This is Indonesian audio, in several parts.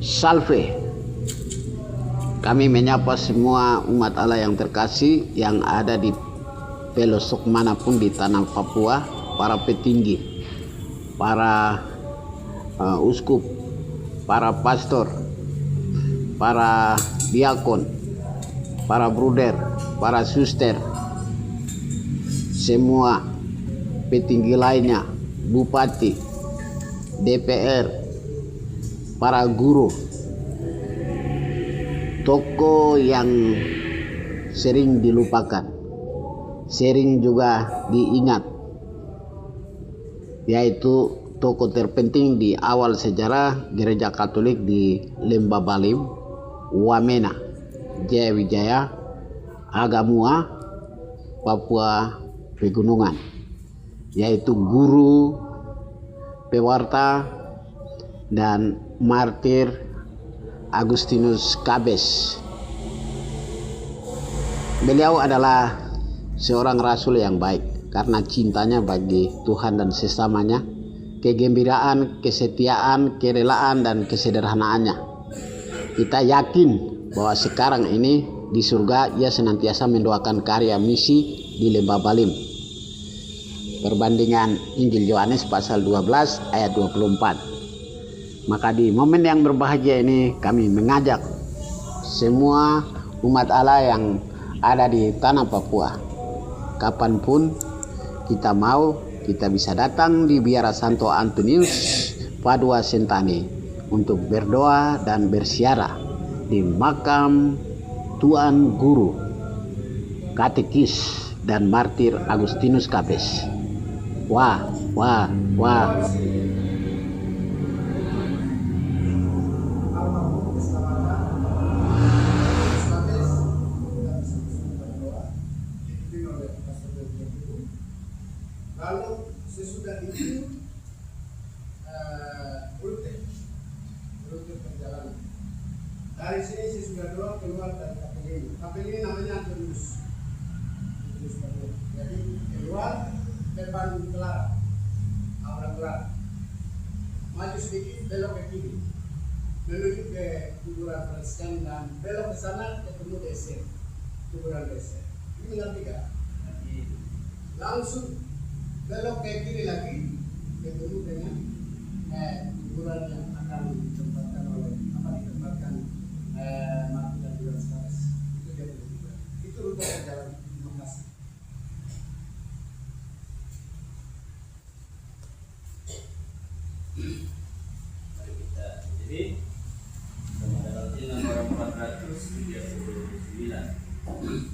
Salve. Kami menyapa semua umat Allah yang terkasih yang ada di pelosok manapun di tanah Papua, para petinggi, para uskup, para pastor, para diakon, para bruder, para suster, semua petinggi lainnya, bupati, DPR, para guru, tokoh yang sering dilupakan, sering juga diingat, yaitu tokoh terpenting di awal sejarah Gereja Katolik di Lembah Balim, Wamena, Jaya Wijaya, Agamua, Papua Pegunungan, yaitu guru, pewarta, dan martir Agustinus Kabes. Beliau adalah seorang rasul yang baik karena cintanya bagi Tuhan dan sesamanya, kegembiraan, kesetiaan, kerelaan, dan kesederhanaannya. Kita yakin bahwa sekarang ini di surga ia senantiasa mendoakan karya misi di Lembah Balim. Perbandingan Injil Yohanes pasal 12 ayat 24. Maka di momen yang berbahagia ini kami mengajak semua umat Allah yang ada di tanah Papua, kapanpun kita mau, kita bisa datang di Biara Santo Antonius Padua Sentani untuk berdoa dan bersiarah di makam Tuan Guru, Katekis, dan Martir Agustinus Kabes. Wah. Lalu sesudah itu rute perjalanan. Dari sini sesudah doa keluar dari kapel ini. Kapel ini namanya Antonius. Jadi keluar depan Clara, Aula Clara. Maju sedikit belok ke kiri, menuju ke kuburan Franciscan dan belok ke sana ketemu DC, kuburan DC. Ini mengerti gak? Langsung belok ke kiri lagi ketemu dengan kuburan yang akan ditempatkan Martir dan Agustinus Kabes. Itu dia berikutnya. Itu rute perjalanan. Terima kasih. Mari kita jadi pada nanti nomor 439. Amen.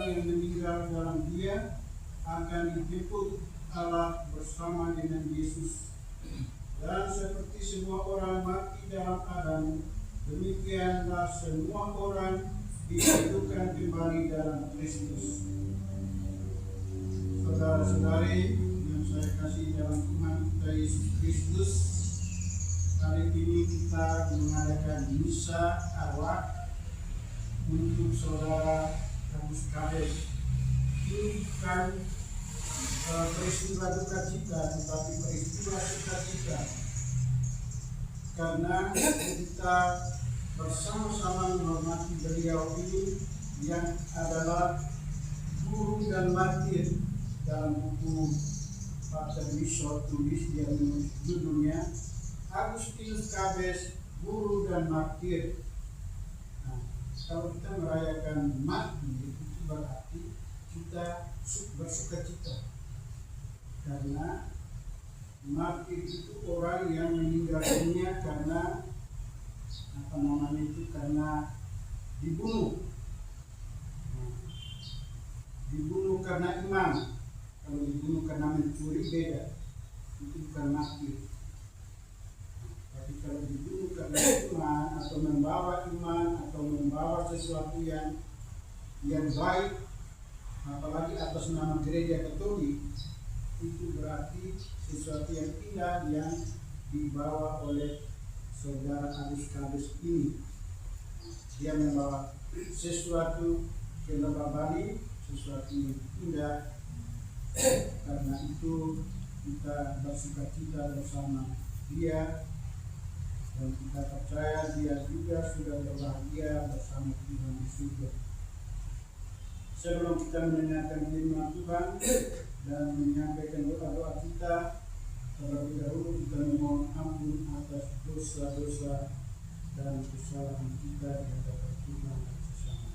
orang yang meninggal dalam Dia akan dijemput Allah bersama dengan Yesus. Dan seperti semua orang mati dalam Adam, demikianlah semua orang dihidupkan kembali dalam Kristus. Saudara-saudari yang saya kasih dalam Tuhan kita Yesus Kristus, hari ini kita mengadakan misa arwah untuk saudara Agus Kades. Ini bukan peristiwa duka cita, tetapi peristiwa sukacita, karena kita bersama-sama menghormati beliau ini yang adalah guru dan martir. Dalam buku Pak Termisol tulis yang judulnya Agustinus Kades, Guru dan Martir. Nah, kalau kita merayakan mati itu berarti kita bersuka cita, karena martir itu orang yang meninggal dunia karena karena dibunuh. Nah, dibunuh karena iman. Kalau dibunuh karena mencuri beda, itu bukan martir. Tapi kalau dibunuh karena iman atau membawa iman atau membawa sesuatu yang baik, apalagi atas nama gereja Katolik, itu berarti sesuatu yang indah yang dibawa oleh saudara Agus Kades ini. Dia membawa sesuatu ke Lebah Bali, sesuatu yang indah. Karena itu kita bersuka cita bersama dia, dan kita percaya dia juga sudah berbahagia bersama Tuhan di surga. Sebelum kita mendengarkan firman Tuhan dan menyampaikan doa-doa kita, terlebih dahulu kita memohon ampun atas dosa-dosa dan kesalahan kita di hadapan Tuhan dan sesama.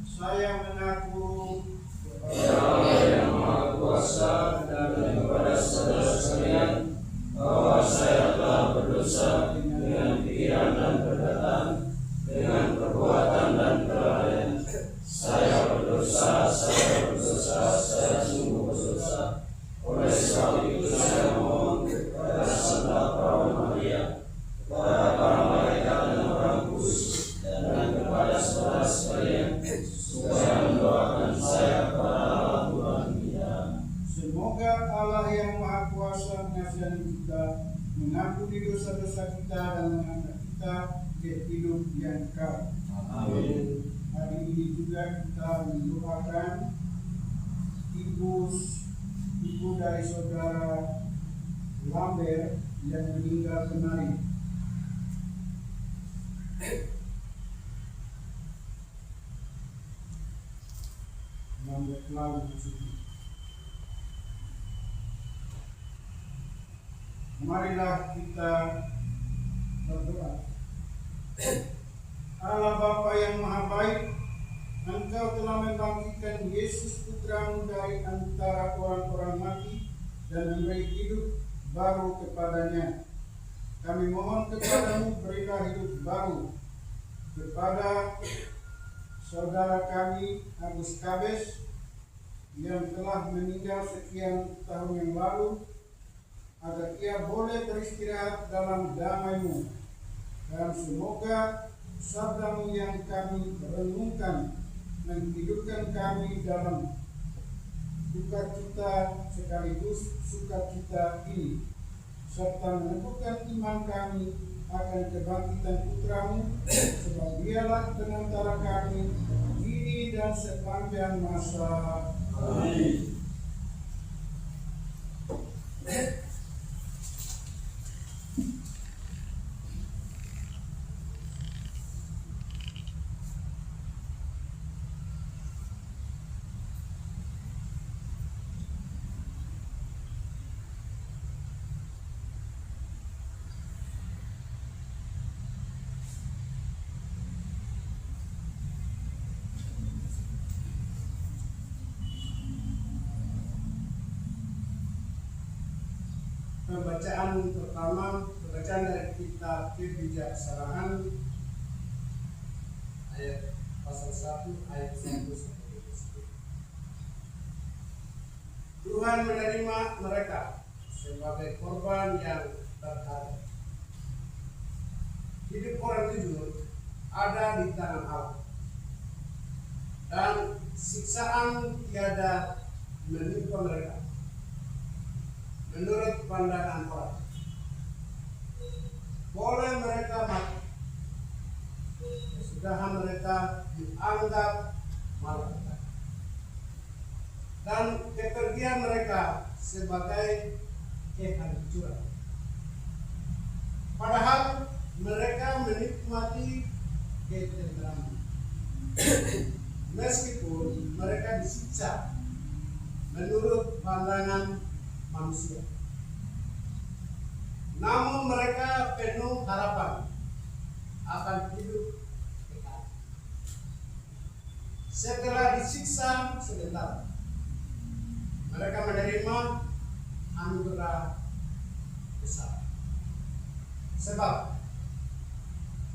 Saya mengaku Allah yang Maha Kuasa dan kepada saudara sekalian bahwa saya telah berdosa dengan pikiran dan perkataan, dengan perbuatan dan kelalaian. Saya berdosa, saya sungguh berdosa. Oleh sebab itu saya mohon kepada Santa Perawan Maria, kepada para malaikat dan orang kudus, dan kepada saudara sekalian, supaya mendoakan saya kepada Allah Tuhan kita. Semoga Allah yang Maha Kuasa mengasihani kita, mengampuni dosa-dosa kita, dan mengangkat kita ke hidup yang kekal. Amin. Hari ini juga kita mendoakan ibu dari saudara Lambert yang meninggal kemarin. Lambert Lau Suci. Marilah kita berdoa. Allah Bapa yang Maha Baik, Engkau telah membangkitkan Yesus Putramu dari antara orang-orang mati dan memberi hidup baru kepadanya. Kami mohon kepadamu, berilah hidup baru kepada saudara kami Agus Kades yang telah meninggal sekian tahun yang lalu, agar ia boleh beristirahat dalam damai-Mu, dan semoga sabda-Mu yang kami renungkan menghidupkan kami dalam duka cita sekaligus sukacita ini, serta meneguhkan iman kami akan kebangkitan Putra-Mu, sebab Dialah penantara kami kini dan sepanjang masa. Amin. Pembacaan pertama, bacaan dari kitab Kebijaksanaan ayat pasal 1 ayat 1 sampai 10. Tuhan menerima mereka sebagai korban yang berharga. Hidup orang jujur ada di tangan Allah, dan siksaan tiada menimpa mereka menurut pandangan orang. Boleh mereka mati, kesudahan mereka dianggap malaikat, dan kepergian mereka sebagai kehancuran. Padahal mereka menikmati ketenteraman, meskipun mereka disiksa menurut pandangan manusia. Namun mereka penuh harapan akan hidup kekal. Setelah disiksa sebentar, mereka menerima anugerah besar. Sebab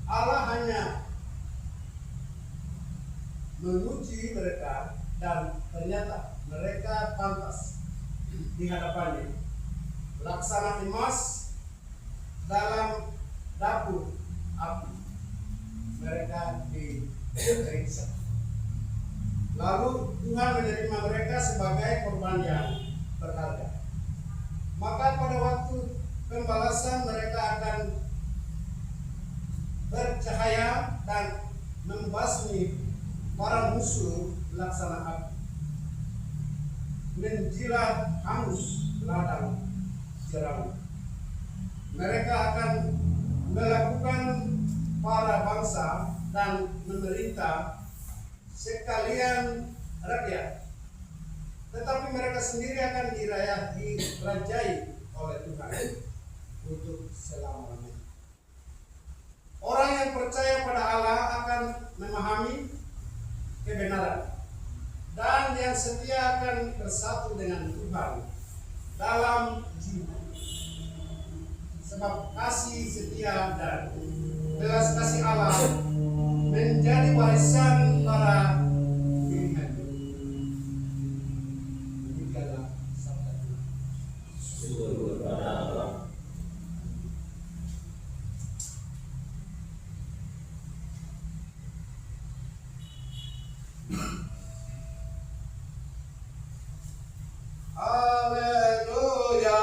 Allah hanya menguji mereka, dan ternyata mereka pantas di hadapannya, laksana emas dalam dapur api. Mereka diperiksa. Lalu Tuhan menerima mereka sebagai korban yang berharga. Maka pada waktu pembalasan mereka akan bercahaya dan membasmi para musuh laksana api, menjilat hangus ladang jerami. Mereka akan melakukan para bangsa dan memerintah sekalian rakyat, tetapi mereka sendiri akan dirajai oleh Tuhan untuk selamanya. Orang yang percaya pada Allah akan memahami kebenaran, dan yang setia akan bersatu dengan Tuhan dalam jiwa. Sebab kasih setia dan belas kasih Allah menjadi warisan para pilihan. Demikianlah sabda Tuhan. Syukur kepada Allah. Haleluya,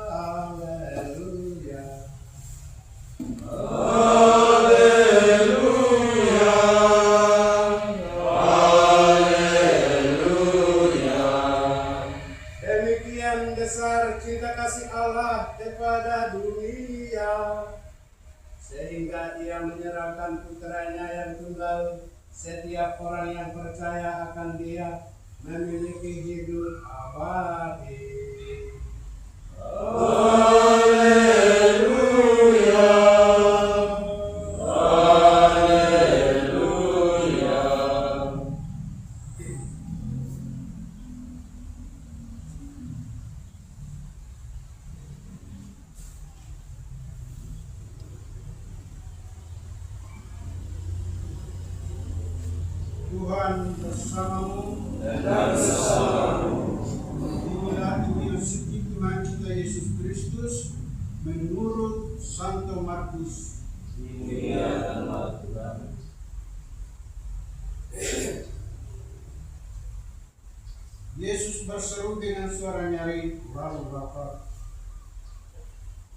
haleluya, Haleluya, haleluya. demikian besar cinta kasih Allah kepada dunia, sehingga Ia menyerahkan putranya yang tunggal. Setiap orang yang percaya akan Dia memiliki hidup abadi. Haleluya, haleluya. Tuhan bersamamu Dan bersamamu. Inilah Injil suci Tuhan kita Yesus Kristus menurut Santo Markus. Mulia nama Tuhan. Yesus berseru dengan suara nyaring lalu berkata,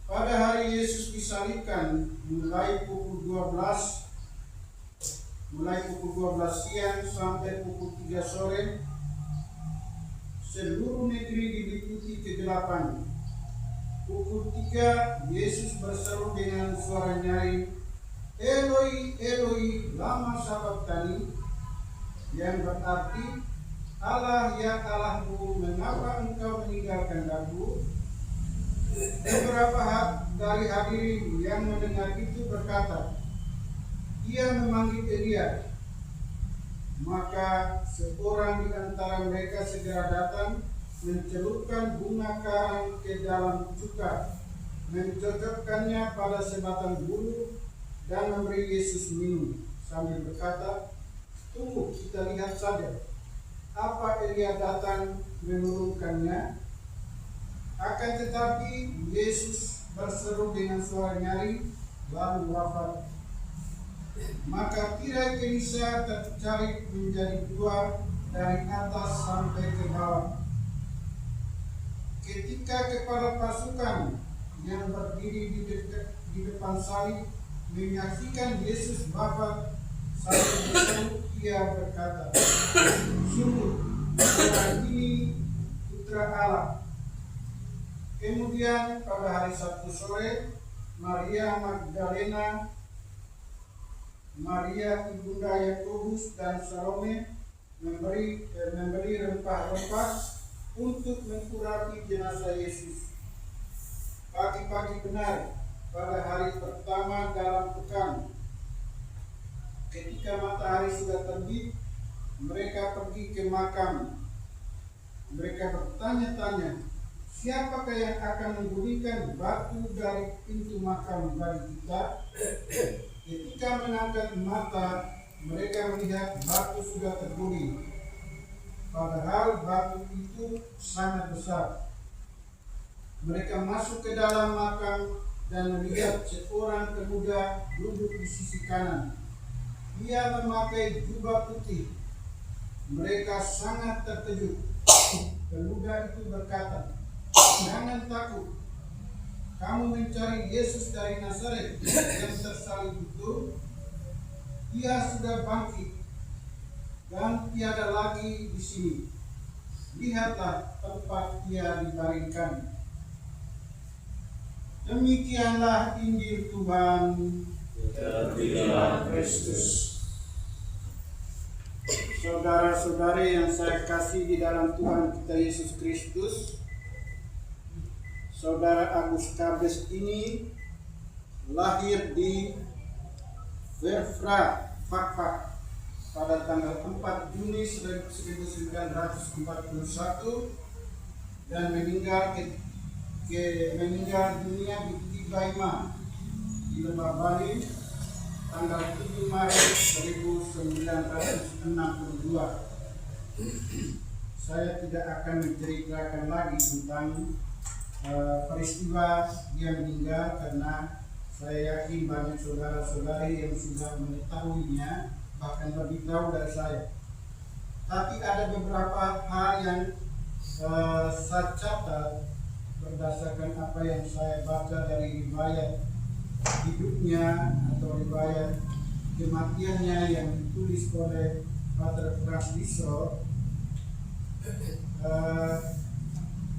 pada hari Yesus disalibkan mulai pukul 12 siang sampai pukul 3 sore, seluruh negeri diliputi kegelapan. Pukul 3 Yesus berseru dengan suara nyaring, Eloi, Eloi, lama sabachthani, yang berarti, Allah ya Allahku, mengapa engkau meninggalkan aku? Beberapa dari hadirin yang mendengar itu berkata, ia memanggil Elia. Maka seorang di antara mereka segera datang, mencelupkan bunga karang ke dalam cuka, mencocokkannya pada sebatang bulu, dan memberi Yesus minum. sambil berkata, "Tunggu, kita lihat saja apa Elia datang menurunkannya." Akan tetapi Yesus berseru dengan suara nyaring, lalu wafat. Maka tirai Elisa tercarik menjadi dua dari atas sampai ke bawah. Ketika kepala pasukan yang berdiri di depan salib menyaksikan Yesus wafat, sambil berseru ia berkata, "Sungguh, orang ini putra Allah." Kemudian pada hari Sabtu sore, Maria Magdalena, Maria ibunda Yakobus, dan Salome memberi rempah-rempah untuk mengurapi jenazah Yesus. Pagi-pagi benar, pada hari pertama dalam pekan, ketika matahari sudah terbit, mereka pergi ke makam. Mereka bertanya-tanya, "Siapakah yang akan menggulingkan batu dari pintu makam bagi kita?" Ketika mengangkat mata, mereka melihat batu sudah terguling. Padahal batu itu sangat besar. Mereka masuk ke dalam makam dan melihat seorang pemuda duduk di sisi kanan. Ia memakai jubah putih. Mereka sangat terkejut. Pemuda itu berkata, "Jangan takut. Kamu mencari Yesus dari Nazaret yang tersalib itu. Ia sudah bangkit dan tiada lagi di sini. Lihatlah tempat ia dibaringkan." Demikianlah Injil Tuhan. Terpujilah Kristus. Saudara-saudari yang saya kasih di dalam Tuhan kita Yesus Kristus, Saudara Agus Kabes ini lahir di Verfra, Fakfak pada tanggal 4 Juni 1941 dan meninggal dunia di Tibaima di Lebak Bali tanggal 7 Maret 1962. Saya tidak akan menceritakan lagi tentang peristiwa dia meninggal, karena saya yakin banyak saudara-saudari yang sudah mengetahuinya, bahkan lebih tahu dari saya. Tapi ada beberapa hal yang saya catat berdasarkan apa yang saya baca dari riwayat hidupnya atau riwayat kematiannya yang ditulis oleh Pater Frans Lissot.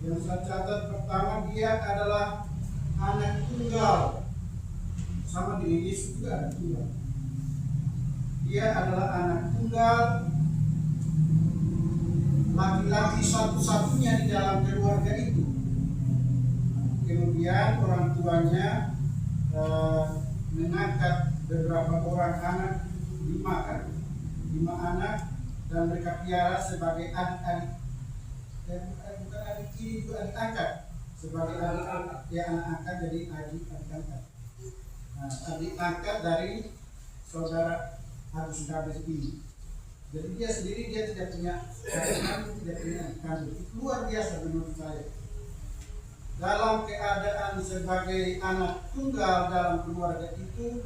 Yang saya catat pertama, dia adalah anak tunggal, sama dengan Yesus juga anak tunggal. Dia adalah anak tunggal, laki-laki satu-satunya di dalam keluarga itu. Kemudian orang tuanya mengangkat beberapa orang anak, 5 anak, dan mereka piara sebagai adik-adik. Bukan adik kiri, itu adik angkat, sebagai adik angkat, jadi adik angkat. Adik angkat dari saudara Agus Kabes ini. Jadi dia sendiri tidak punya adik, tidak punya adik kandung. Itu luar biasa menurut saya. Dalam keadaan sebagai anak tunggal dalam keluarga itu,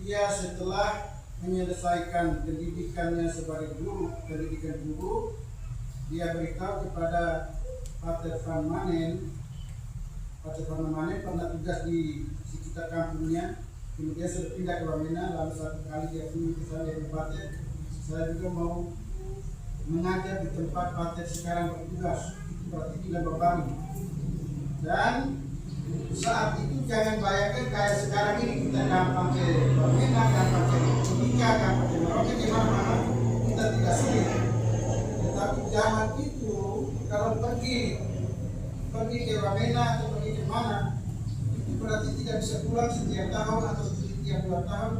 dia setelah menyelesaikan pendidikannya sebagai pendidikan guru, dia beritahu kepada Pater Van Manen. Pater Van Manen pernah tugas di sekitar kampungnya, kemudian sudah pindah ke Wamena. Lalu satu kali dia kunjung ke sana, dia berkata, "Saya juga mau mengajar di tempat Pater sekarang bertugas." Itu berarti tidak berbagi. Dan saat itu jangan bayangkan kayak sekarang ini kita gampang ke Wamena, gampang ke Timika, gampang ke Merauke, di mana-mana kita tidak sulit. Tetapi zaman itu kalau pergi ke Wamena atau pergi ke mana, itu berarti tidak bisa pulang setiap tahun atau setiap 2 tahun.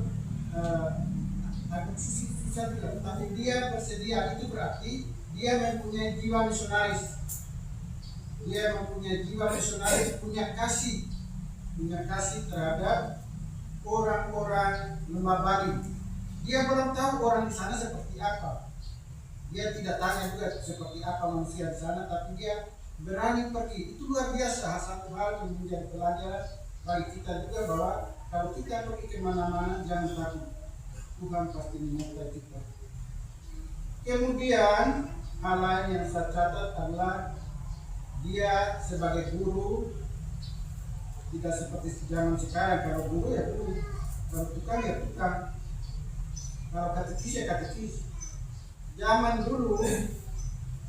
Agak susah tidak. Tapi dia bersedia, itu berarti dia mempunyai jiwa misionaris. Dia mempunyai jiwa misionaris, punya kasih terhadap orang-orang Lebak Bali. Dia belum tahu orang di sana seperti apa. Dia tidak tanya juga seperti apa manusia di sana, tapi dia berani pergi. Itu luar biasa. Satu hal yang menjadi pelajaran bagi kita juga, bahwa kalau kita pergi kemana-mana jangan takut, Tuhan pasti menyertai kita. Kemudian hal lain yang saya catat adalah dia sebagai guru tidak seperti zaman sekarang. Kalau guru ya guru, kalau tukang ya tukang, kalau katekis ya katekis. Zaman dulu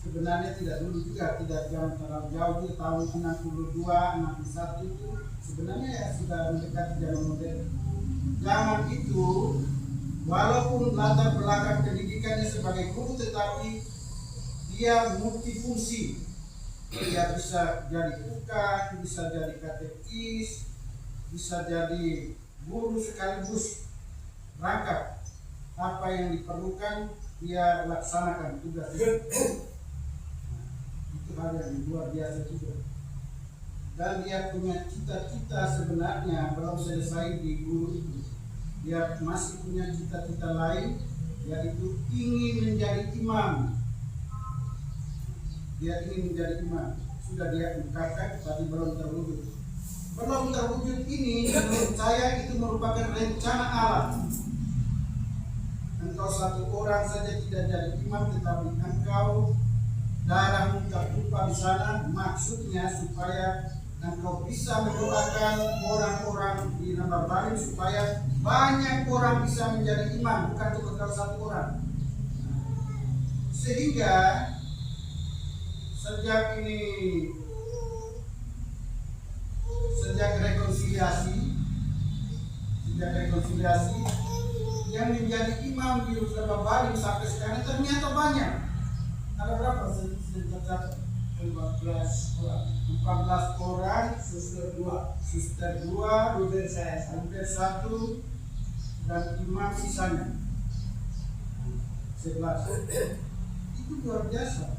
sebenarnya tidak dulu juga, tidak jauh terlalu jauh, itu tahun 62, 61 itu sebenarnya ya sudah mendekati zaman modern. Zaman itu walaupun latar belakang pendidikannya sebagai guru, tetapi dia multifungsi. Dia bisa jadi tukang, bisa jadi katekis, bisa jadi guru sekaligus rangkap apa yang diperlukan dia laksanakan tugas. Itu hal yang luar biasa juga. Dan dia punya cita-cita sebenarnya belum selesai di guru itu. Dia masih punya cita-cita lain, yaitu ingin menjadi imam. Dia ingin menjadi imam. Sudah dia ungkapkan, tapi belum terwujud. Belum terwujud ini menurut saya itu merupakan rencana Allah. Engkau satu orang saja tidak jadi imam, tetapi engkau darahmu tertumpah di sana, maksudnya supaya engkau bisa mendoakan orang-orang di Lembar Barim supaya banyak orang bisa menjadi imam, bukan cuma engkau satu orang. Sehingga sejak rekonsiliasi yang menjadi imam di Lembar Barim sampai sekarang ternyata banyak. Ada berapa? Saya 14 orang, suster 2, ruder saya, hampir 1, dan imam sisanya 11. Itu luar biasa.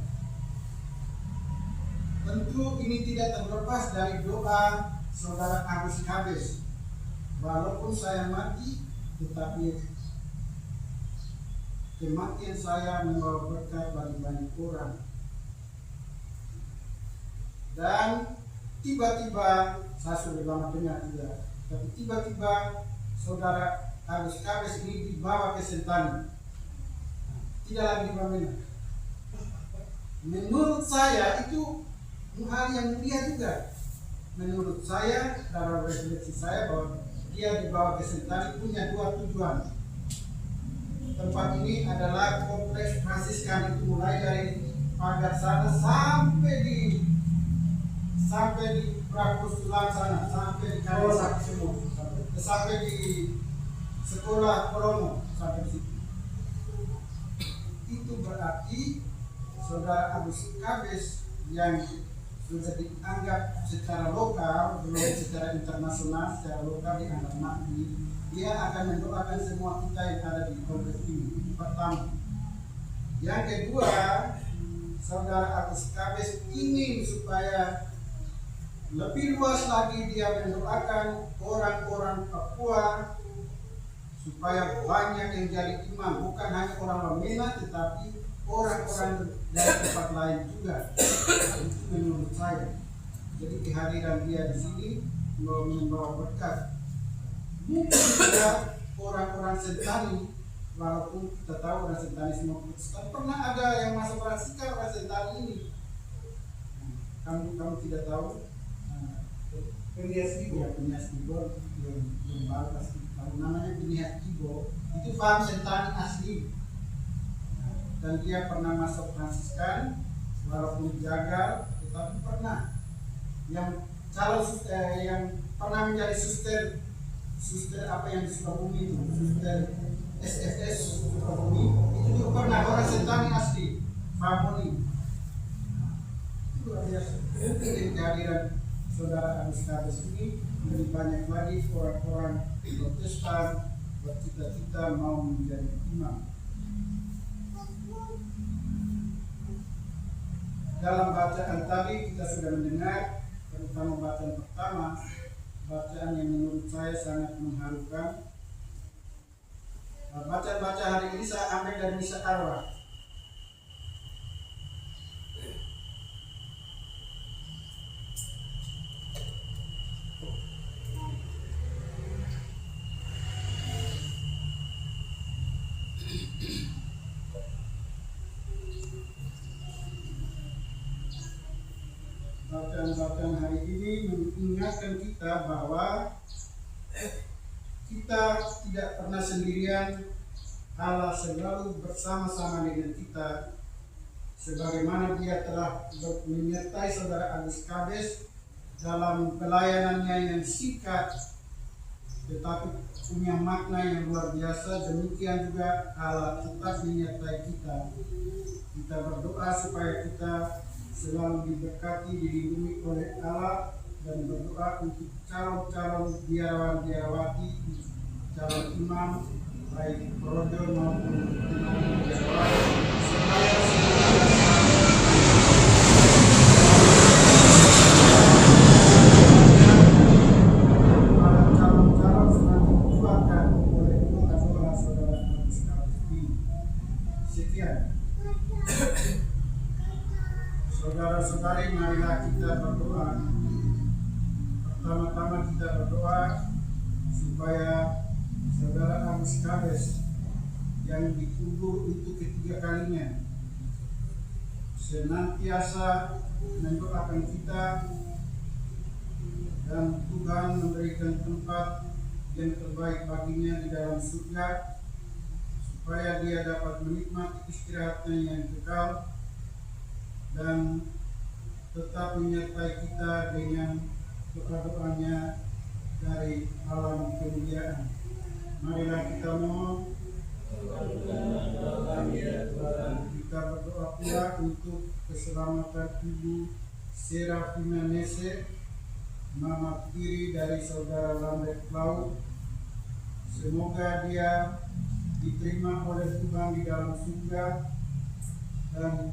Tentu ini tidak terlepas dari doa saudara Agus Kabes. Walaupun saya mati, tetapi kematian saya membawa berkat bagi banyak orang. Dan tiba-tiba, saya sudah lama dengar juga, tapi tiba-tiba saudara Agus Kabes ini dibawa ke Sentani, tidak lagi di Bamena. Menurut saya itu hal yang mulia juga. Menurut saya, dalam refleksi saya, bahwa dia dibawa ke Sentani punya 2 tujuan. Tempat ini adalah kompleks Fransiskan, itu mulai dari pagar sana sampai di Prapustulan sana, sampai di Karasak semua, sampai di sekolah Kolomo, sampai situ. Itu berarti saudara Agus Kabes yang sudah dianggap secara lokal, belum secara internasional, secara lokal dianggap mati, dia akan mendoakan semua kita yang ada di kompleks ini. Pertama. Yang kedua, saudara Agus Kabes ingin supaya lebih luas lagi dia mendoakan orang-orang Papua supaya banyak yang jadi imam, bukan hanya orang Wamena, tetapi orang-orang dari tempat lain juga. Itu menurut saya. Jadi kehadiran dia di sini membawa berkat. Mungkin juga orang-orang Sentani, walaupun kita tahu orang Sentani semua Protestan, pernah ada yang masuk Fransiskan orang Sentani ini. Kamu tidak tahu? Penias Ibo yang bagus, kalau namanya Penias Ibo itu paham Sentani asli. Dan dia pernah masuk Fransiskan, walaupun gagal, tetapi pernah. Yang calon suster, yang pernah menjadi suster apa yang di Sukabumi itu, suster SFS Sukabumi, itu juga pernah orang Sentani asli, Famoni. Itu luar biasa. Mungkin kehadiran saudara Agus Kabes ini lebih banyak lagi orang-orang Protestan bercita-cita mau menjadi imam. Dalam bacaan tadi kita sudah mendengar, terutama bacaan pertama, bacaan yang menurut saya sangat mengharukan, Bacaan-bacaan hari ini saya ambil dari Misa Arwah. Bacaan-bacaan hari ini mengingatkan kita bahwa kita tidak pernah sendirian. Allah selalu bersama-sama dengan kita, sebagaimana Dia telah menyertai saudara Agus Kades dalam pelayanannya yang singkat tetapi punya makna yang luar biasa. Demikian juga Allah tetap menyertai kita. Kita berdoa supaya kita selalu diberkati, dilindungi oleh Allah, dan berdoa untuk calon-calon biarawan-biarawati, calon imam, baik projo maupun imam biarawati, supaya para calon-calon sedang dituakan oleh doa-doa saudara sekalian. Sekian. Saudara-saudari, marilah kita berdoa. Pertama-tama kita berdoa supaya saudara Agus Kades yang dikubur untuk ketiga kalinya senantiasa mendoakan kita dan Tuhan memberikan tempat yang terbaik baginya di dalam surga, supaya dia dapat menikmati istirahatnya yang kekal dan tetap menyertai kita dengan doa-doanya dari alam kemuliaan. Marilah kita mohon. Kita berdoa pula untuk keselamatan Ibu Serafina Nese, mama tiri dari saudara Lambert Laut. Semoga dia diterima oleh Tuhan di dalam surga dan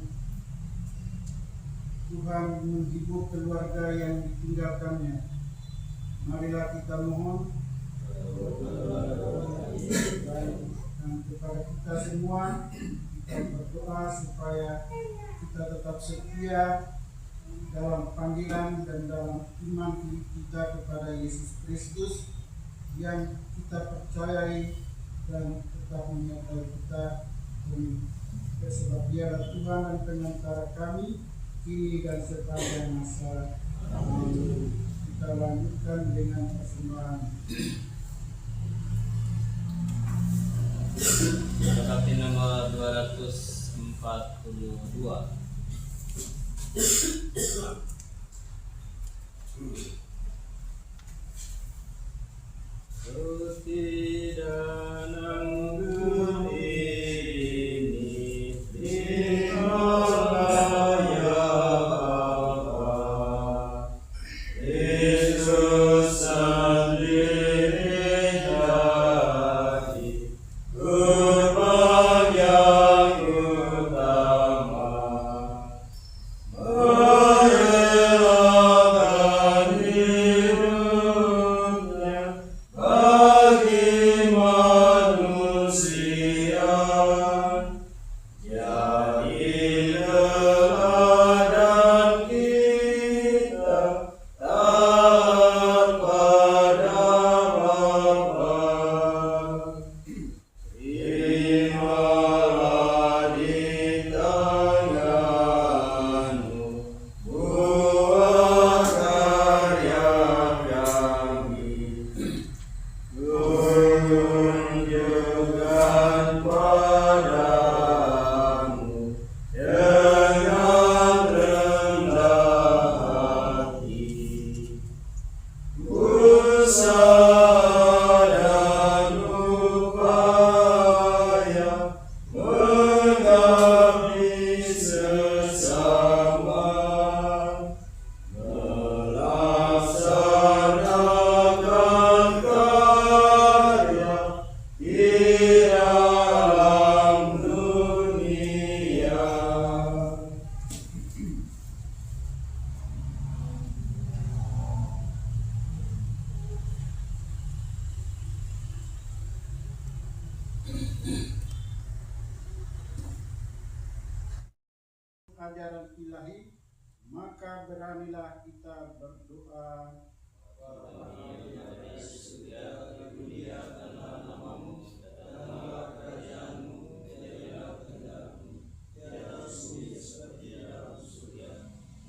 Tuhan menghibur keluarga yang ditinggalkannya. Marilah kita mohon. Dan kepada kita semua, kita berdoa supaya kita tetap setia dalam panggilan dan dalam iman kita kepada Yesus Kristus yang kita percayai dan tetap menyertai kita. Sebab Dialah Tuhan dan Pengantara kami kini dan sepanjang masa. Amin. Kita lanjutkan dengan persembahan. Berkati nomor 242. ajaran ilahi, maka beranilah kita berdoa. Bapa kami yang ada di surga, dimuliakanlah namamu, datanglah kerajaanmu, jadilah kehendakmu di atas bumi seperti di dalam surga.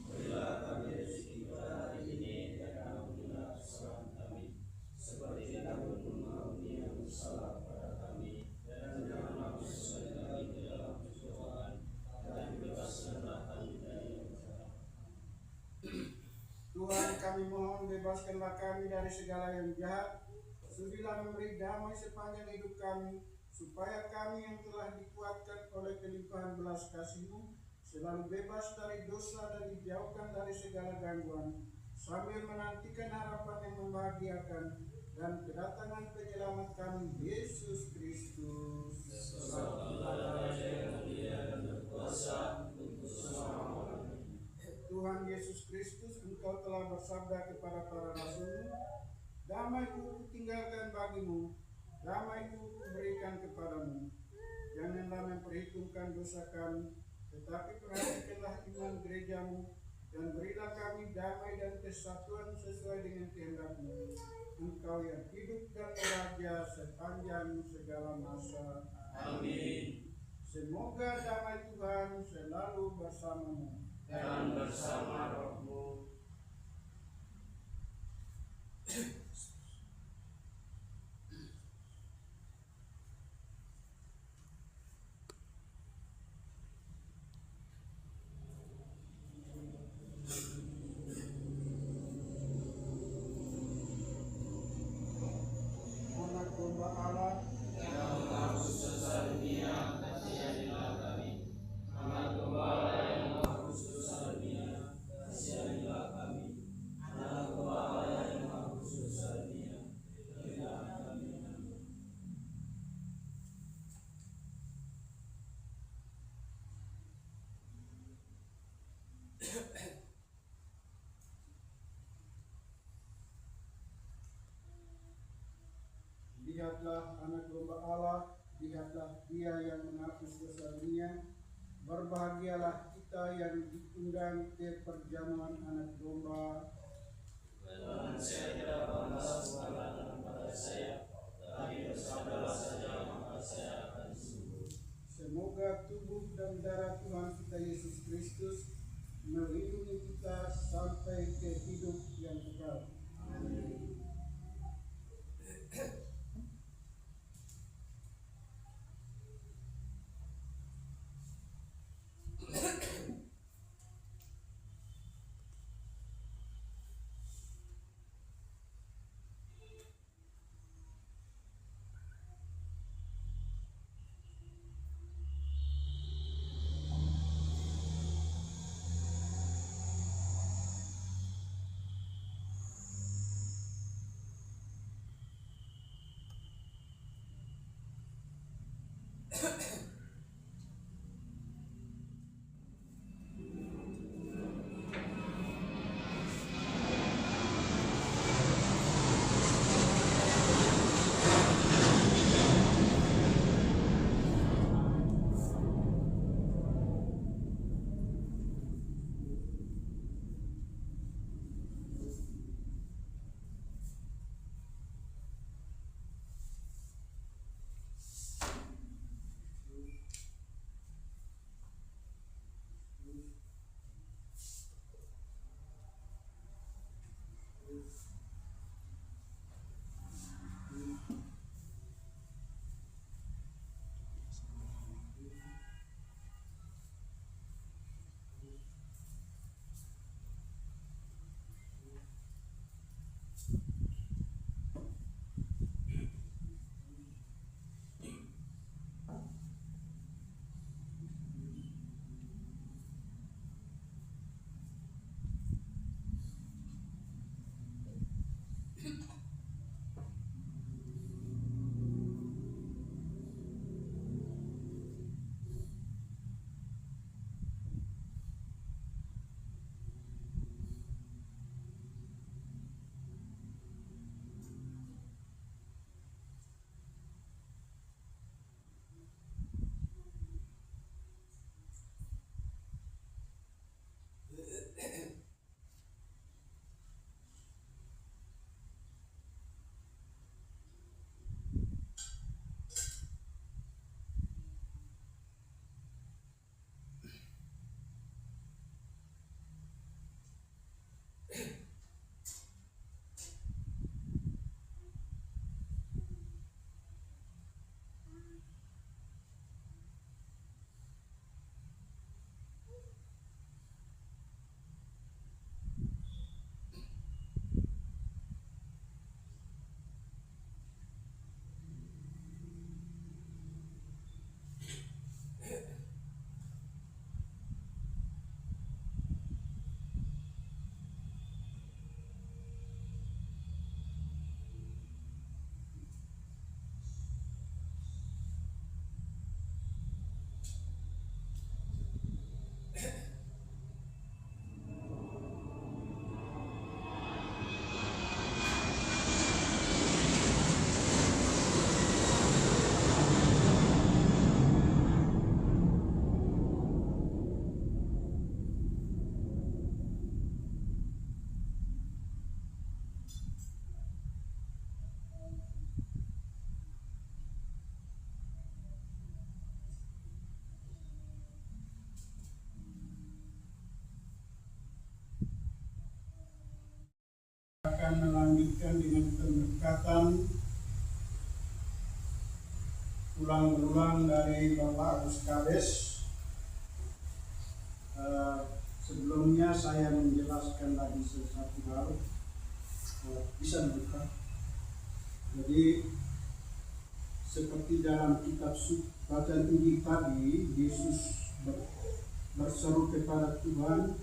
Berilah kami rezeki pada hari ini, dan ampunilah kesalahan kami, seperti kami pun mengampuni yang bersalah pada kami, dan janganlah masukkan kami ke dalam pencobaan, dan bebaskanlah kami dari yang jahat. Tuhan, kami mohon bebaskanlah kami dari segala yang jahat, sudilah memberi damai sepanjang hidup kami, supaya kami yang telah dikuatkan oleh kelimpahan belas kasih-Mu selalu bebas dari dosa dan dijauhkan dari segala gangguan, sambil menantikan harapan yang membahagiakan dan kedatangan penyelamat kami, Yesus Kristus. Sebab Raja yang mulia dan berkuasa untuk selama-lamanya. Tuhan Yesus Kristus, Engkau telah bersabda kepada para rasul-Mu, damai-Ku tinggalkan bagimu, damai-Ku berikan kepadamu. Janganlah memperhitungkan dosa kami, tetapi perhatikanlah iman gereja-Mu, dan berilah kami damai dan kesatuan sesuai dengan kehendak-Mu. Engkau yang hidup dan raja sepanjang segala masa. Amin. Semoga damai Tuhan selalu bersamamu. Dan bersama rohmu. Anak domba Allah, Yang menghapus dosa dunia, kasihanilah kami. Anak domba Allah yang menghapus dosa dunia, kasihanilah kami. Anak domba Allah yang menghapus dosa dunia, berilah kami. lihatlah anak domba Allah, lihatlah Dia yang menghapus dosa dunia. Berbahagialah kita yang diundang ke perjamuan anak domba. Dan saya tidak pantas mengatakan pada saya, tapi bersabdalah saja maka saya akan sembuh. Semoga tubuh dan darah Tuhan kita Yesus Kristus melindungi kita sampai ke hidup yang kekal. Amin. akan melanjutkan dengan pemberkatan ulang-ulang dari Bapak Agus Kades. Sebelumnya saya menjelaskan lagi sesuatu hal. Bisa buka. Jadi seperti dalam kitab bacaan Injil tadi, Yesus berseru kepada Tuhan,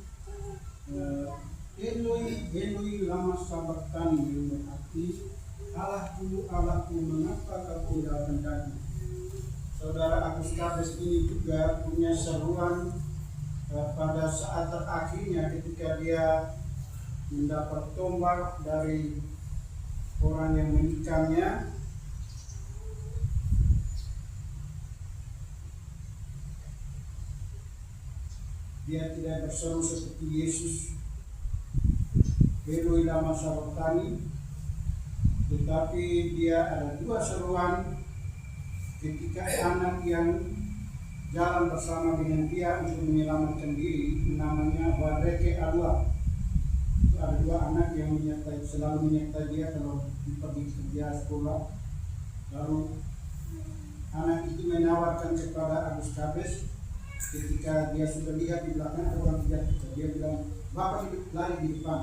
Eloi, Eloi, lama sabachthani, yang berarti Allahku, Allahku, mengapa kau tinggalkan aku? Saudara Agus Kades ini juga punya seruan pada saat terakhirnya ketika dia mendapat tombak dari orang yang menikamnya. Dia tidak berseru seperti Yesus, Eloi lama sabachthani, tetapi dia ada dua seruan ketika anak yang jalan bersama dengan dia untuk menyelamatkan diri, namanya Wadreke Adua. Itu ada dua anak yang selalu menyertai dia kalau pergi kerja sekolah. Lalu anak itu menawarkan kepada Agus Kades ketika dia sudah lihat di belakang ada orang tidak kita. Dia bilang, Bapak hidup lari di depan.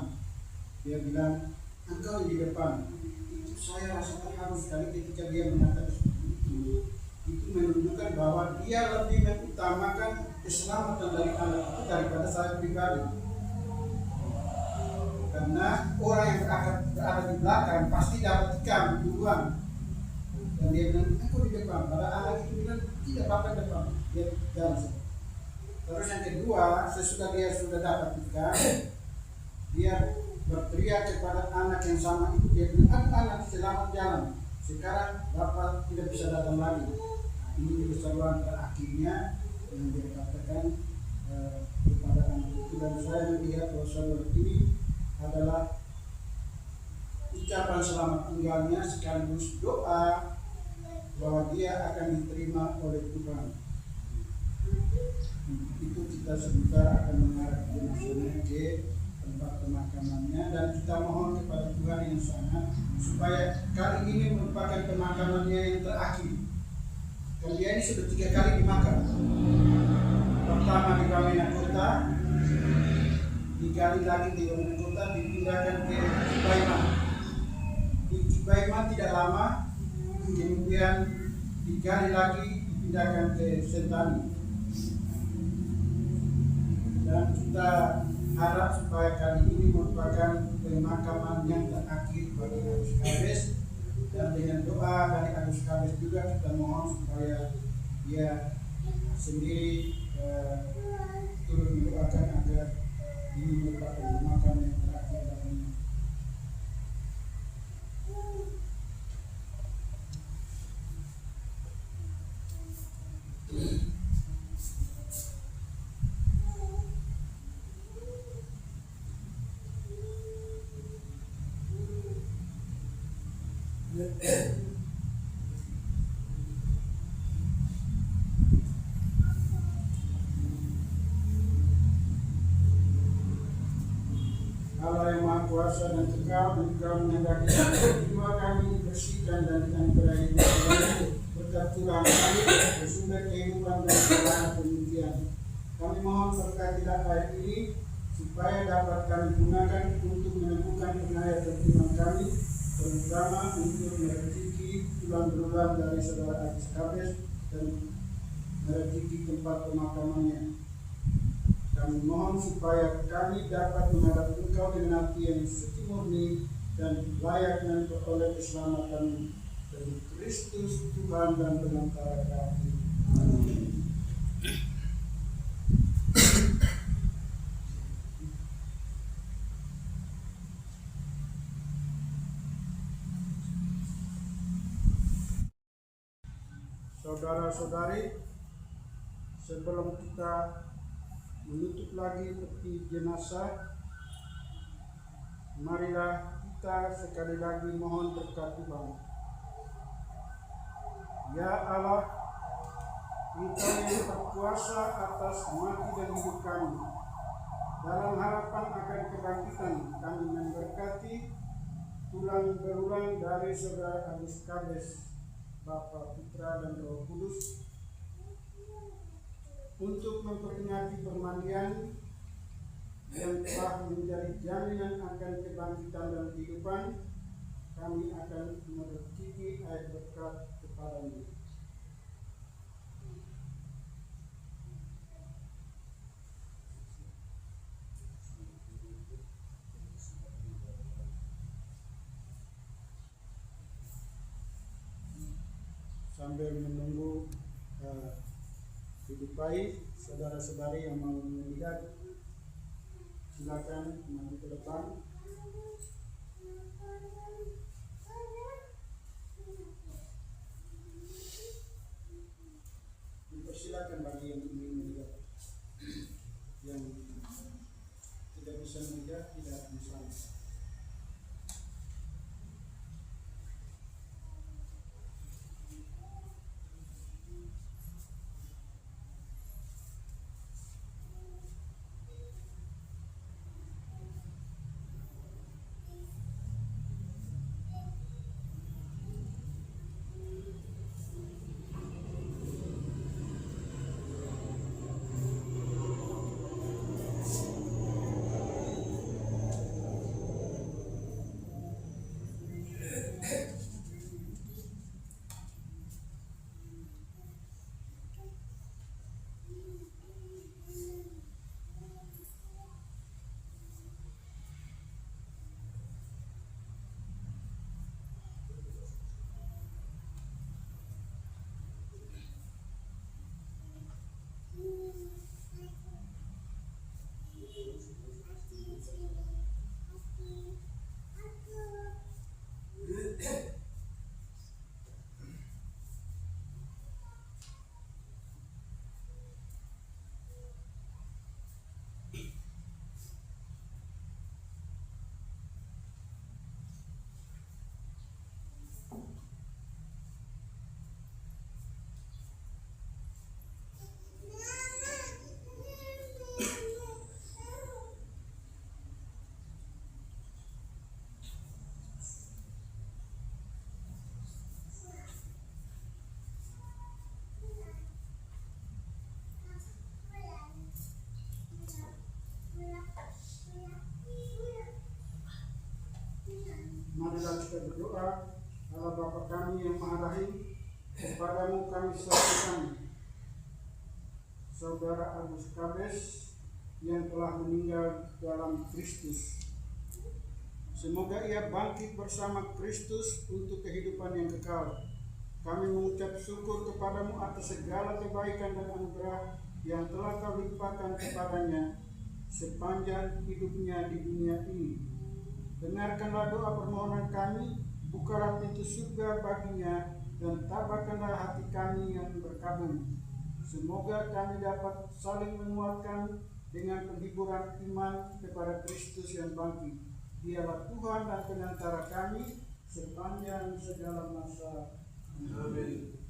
Dia bilang, engkau di depan. Itu saya rasakan harus sekali ketika dia mengatakan seperti itu. Itu menunjukkan bahwa dia lebih mengutamakan keselamatan dari anak itu daripada saya pribadi. Karena orang yang berada di belakang pasti dapat tikam duluan. Dan dia bilang, aku di depan. Pada anak itu bilang, tidak Bapak di depan. Dia jalan. Terus yang kedua, sesudah dia sudah dapat tikam, dia berteriak kepada anak yang sama itu. Dia bilang, anak selamat jalan. Sekarang Bapak tidak bisa datang lagi. Ini keseruan terakhirnya yang dia katakan kepada anak itu. Dan saya melihat bahwa seruan ini adalah ucapan selamat tinggalnya sekaligus doa bahwa dia akan diterima oleh Tuhan. Itu kita sebentar akan mengarah jenazahnya ke tempat pemakamannya, dan kita mohon kepada Tuhan yang sangat supaya kali ini merupakan pemakamannya yang terakhir. Dan dia ini sudah 3 kali dimakam. Pertama di Wamena Kota, dikali lagi di Wamena Kota, dipindahkan ke Cibaiman. Di Cibaiman tidak lama, kemudian dikali lagi dipindahkan ke Sentani. Dan kita harap supaya kali ini merupakan pemakaman yang terakhir bagi Agus Kades, dan dengan doa dari Agus Kades juga kita mohon supaya dia sendiri turut mendoakan agar ini merupakan pemakaman yang terakhir baginya. Allah yang Maha Kuasa dan Kekal, Engkau menghendaki jiwa kami bersihkan dan dianugerahi berkat Tuhan kami bersumber kehidupan dan segala pengertian. Kami mohon berkatilah air ini supaya dapat kami gunakan untuk menemukan penghayatan iman kami, terutama untuk merezeki tulang belulang dari saudara Agus Kades dan merezeki tempat pemakamannya. Kami mohon supaya kami dapat menghadap Engkau dengan hati yang suci murni dan layak memperoleh keselamatan dari Kristus Tuhan dan Penantara kami. Amin. Saudara-saudari, sebelum kita menutup lagi peti jenazah, marilah kita sekali lagi mohon berkat Tuhan. Ya Allah, Engkau yang berkuasa atas mati dan hidup kami, dalam harapan akan kebangkitan kami memberkati ulang berulang dari Saudara Agus Kades, Bapa, Putra, dan Roh Kudus, untuk memperingati permandian yang telah menjadi jaminan akan kebangkitan dan kehidupan, kami akan meretiki air berkat kepadamu. Sambil menunggu didupai saudara-saudari yang mau melihat, silakan maju ke depan. Dipersilakan bagi yang ingin melihat. Yang tidak bisa melihat, tidak bisa. Marilah kita berdoa. Allah Bapa kami yang Maha Rahim, kepadamu kami serahkan Saudara Agus Kades yang telah meninggal dalam Kristus. Semoga ia bangkit bersama Kristus untuk kehidupan yang kekal. Kami mengucap syukur kepadamu atas segala kebaikan dan anugerah yang telah kau limpahkan kepadanya sepanjang hidupnya di dunia ini. Dengarkanlah doa permohonan kami, bukalah pintu surga baginya, dan tabahkanlah hati kami yang berkabung. Semoga kami dapat saling menguatkan dengan penghiburan iman kepada Kristus yang bangkit. Dialah Tuhan dan Penantara kami sepanjang segala masa. Amin.